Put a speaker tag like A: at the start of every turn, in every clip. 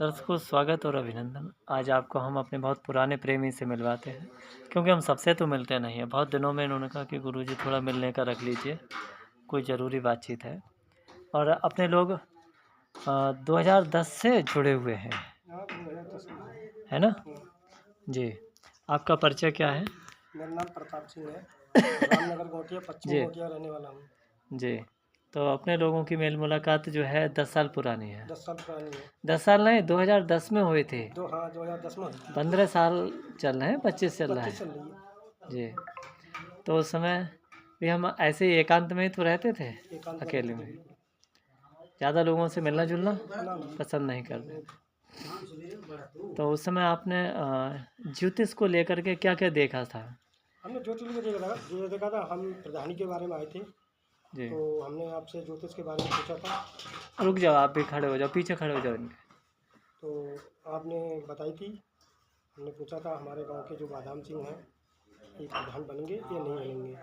A: दर्शकों स्वागत और अभिनंदन। आज आपको हम अपने बहुत पुराने प्रेमी से मिलवाते हैं, क्योंकि हम सबसे तो मिलते नहीं हैं। बहुत दिनों में इन्होंने कहा कि गुरुजी थोड़ा मिलने का रख लीजिए, कोई ज़रूरी बातचीत है। और अपने लोग 2010 से जुड़े हुए हैं, है ना जी। आपका परिचय क्या है?
B: मेरा नाम प्रताप सिंह है। रामनगर गोटिया, पश्चिम
A: जी
B: गोटिया रहने वाला हूँ।
A: जी। तो अपने लोगों की मेल मुलाकात जो है 10 साल पुरानी है।
B: 10 साल पुरानी है।
A: 10 साल नहीं, 2010 में हुए थे।
B: 2010 में हुई थी।
A: 15 साल चल रहे हैं, 25 चल रहा
B: 25
A: है
B: चल रही है।
A: जी। तो उस समय भी हम ऐसे ही एकांत में ही तो रहते थे,
B: एकांत में
A: अकेले
B: रहते
A: में।
B: थे।
A: ज़्यादा लोगों से मिलना जुलना
B: ना,
A: पसंद नहीं करते। तो उस समय आपने ज्योतिष को लेकर के क्या क्या देखा था?
B: हमने ज्योतिष में देखा था। हम प्रधानी के बारे में आए थे,
A: जी।
B: तो हमने आपसे ज्योतिष के बारे में पूछा था।
A: रुक जाओ, आप भी खड़े हो जाओ, पीछे खड़े हो जाओ इनके।
B: तो आपने बताई थी, हमने पूछा था हमारे गांव के जो बादाम सिंह हैं ये प्रधान बनेंगे या नहीं बनेंगे।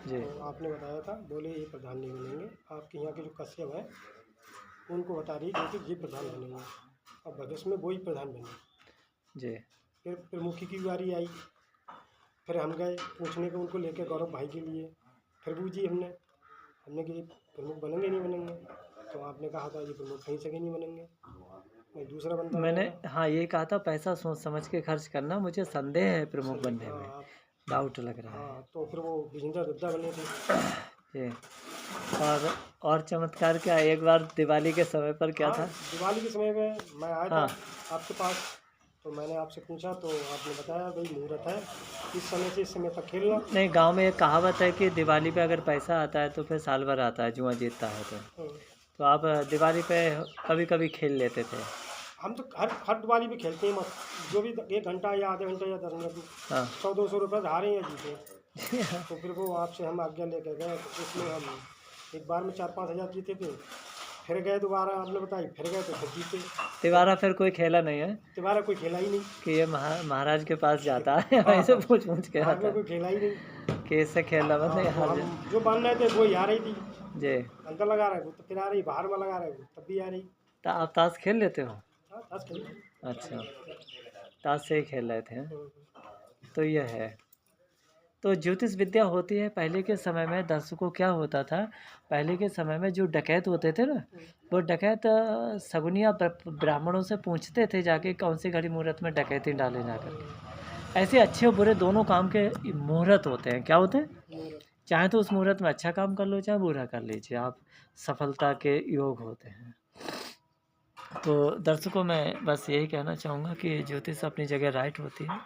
A: जी
B: तो आपने बताया था, बोले ये प्रधान नहीं बनेंगे। आपके यहाँ के जो कश्यप हैं उनको बता रही कि ये प्रधान बनेंगे, और भविष्य में वही प्रधान बने।
A: जी।
B: फिर प्रमुखी की बारी आई। फिर हम गए पूछने को उनको लेके, गौरव भाई के लिए। फिर पूछी हमने कि प्रमुख बनेंगे नहीं बनेंगे। तो आपने कहा था ये प्रमुख कहीं से नहीं बनेंगे, मैं दूसरा बंदा
A: मैंने
B: बनेगा।
A: हाँ ये कहा था, पैसा सोच समझ के खर्च करना, मुझे संदेह है प्रमुख बनने में,
B: हाँ,
A: डाउट लग रहा है।
B: हाँ। तो फिर वो विजेंद्र दद्दा बने थे।
A: जी। और चमत्कार क्या, एक बार दिवाली के समय पर क्या
B: हाँ,
A: था?
B: दिवाली के समय में मैं आया था
A: हाँ
B: आपके पास। तो मैंने आपसे पूछा तो आपने बताया भाई मुहूर्त है, इस समय से इस समय तक खेलना।
A: नहीं, गांव में एक कहावत है कि दिवाली पे अगर पैसा आता है तो फिर साल भर आता है, जुआ जीतता है तो।
B: हम्म।
A: तो आप दिवाली पे कभी कभी खेल लेते थे?
B: हम तो हर दिवाली पे खेलते हैं। मत जो भी 1 घंटा या आधे घंटे या 10 मिनट,
A: हाँ
B: 100-200 रुपये हारे या जीते। तो फिर वो आपसे हम आज्ञा लेकर गए, तो उसमें हम एक बार में 4-5 हज़ार जीते थे। फिर गए दोबारा, आपने बताई, फिर गए तो फिर जीते।
A: तिवारा फिर कोई खेला नहीं है
B: दोबारा कोई खेला ही नहीं
A: कि ये महाराज के पास जाता है
B: हाँ,
A: वहीं से पूछ पूछ के
B: बाद
A: आता
B: में
A: है
B: कोई खेला ही नहीं।
A: कि इससे खेलना मत,
B: हाँ,
A: नहीं
B: तो
A: हार
B: हम
A: जा।
B: जो बांध रहे थे वही आ रही थी।
A: जी।
B: अंदर लगा रहे वो तो फिर आ रही, बाहर में लगा रहे वो तब भी आ रही।
A: तो आप ताश खेल लेते हो?
B: हाँ, 10 खेल।
A: अच्छा, ताश से ही खेल रहे थे।
B: हम्म।
A: तो यह है, तो ज्योतिष विद्या होती है। पहले के समय में दर्शकों क्या होता था, पहले के समय में जो डकैत होते थे ना, वो डकैत सगुनिया ब्राह्मणों से पूछते थे जाके कौन सी घड़ी मुहूर्त में डकैती डाले जा करके। ऐसे अच्छे और बुरे दोनों काम के मुहूर्त होते हैं। क्या होते हैं?
B: मुहूर्त।
A: चाहे तो उस मुहूर्त में अच्छा काम कर लो, चाहे बुरा कर लीजिए, आप सफलता के योग होते हैं। तो दर्शकों मैं बस यही कहना चाहूँगा कि ज्योतिष अपनी जगह राइट होती है।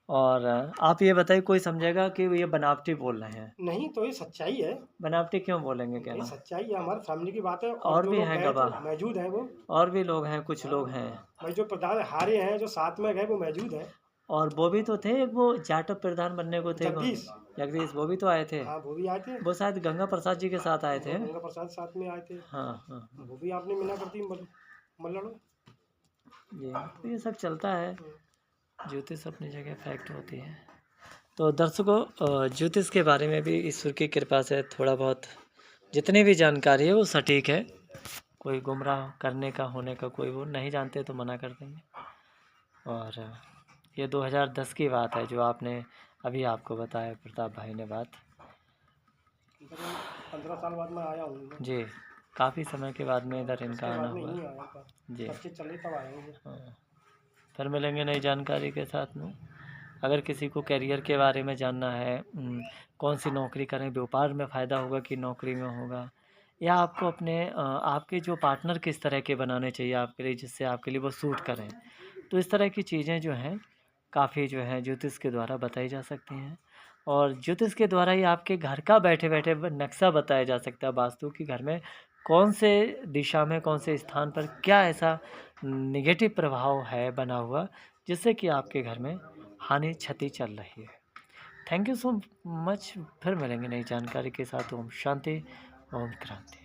A: और आप ये बताइए, कोई समझेगा कि ये बनावटी बोल रहे हैं?
B: नहीं, तो ये सच्चाई है।
A: बनावटी क्यों बोलेंगे,
B: ये
A: कहना?
B: सच्चाई है, हमारे फैमिली की बात है। और
A: और
B: जो
A: भी
B: लोग
A: हैं
B: गए थे
A: गवाह,
B: मौजूद हैं वो।
A: और भी लोग हैं, कुछ लोग हैं।
B: भाई जो प्रधान हारे हैं, जो साथ में गए वो मौजूद हैं।
A: और वो भी तो थे, एक वो जाटव प्रधान बनने को थे,
B: जगदीश।
A: जगदीश, वो भी तो आए थे।
B: हाँ, वो भी आए थे।
A: वो शायद गंगा प्रसाद जी के साथ आए थे।
B: गंगा प्रसाद साथ में आए थे।
A: हाँ हाँ हाँ
B: वो भी आपने मना कर दी, मल्लड़ो।
A: जी। तो ये सब चलता है, ज्योतिष अपनी जगह फैक्ट होती है। तो दर्शकों ज्योतिष के बारे में भी ईश्वर की कृपा से थोड़ा बहुत जितनी भी जानकारी है वो सटीक है। कोई गुमराह करने का होने का कोई वो नहीं जानते तो मना कर देंगे। और ये 2010 की बात है जो आपने अभी आपको बताया प्रताप भाई ने बात।
B: 15 साल बाद मैं आया हूँ।
A: जी, काफ़ी समय के बाद में इधर इनका
B: उसके
A: आना
B: बाद में
A: हुआ।
B: ही आया था।
A: जी
B: बच्चे चले तब आएंगे।
A: हाँ, फिर मिलेंगे नई जानकारी के साथ में। अगर किसी को करियर के बारे में जानना है, कौन सी नौकरी करें, व्यापार में फ़ायदा होगा कि नौकरी में होगा, या आपको अपने आपके जो पार्टनर किस तरह के बनाने चाहिए आपके लिए, जिससे आपके लिए वो सूट करें, तो इस तरह की चीज़ें जो हैं काफ़ी जो है ज्योतिष के द्वारा बताई जा सकती हैं। और ज्योतिष के द्वारा ही आपके घर का बैठे बैठे नक्शा बताया जा सकता है, वास्तु की घर में कौन से दिशा में, कौन से स्थान पर क्या ऐसा निगेटिव प्रभाव है बना हुआ, जिससे कि आपके घर में हानि क्षति चल रही है। Thank you so much. फिर मिलेंगे नई जानकारी के साथ। ओम शांति, ओम क्रांति।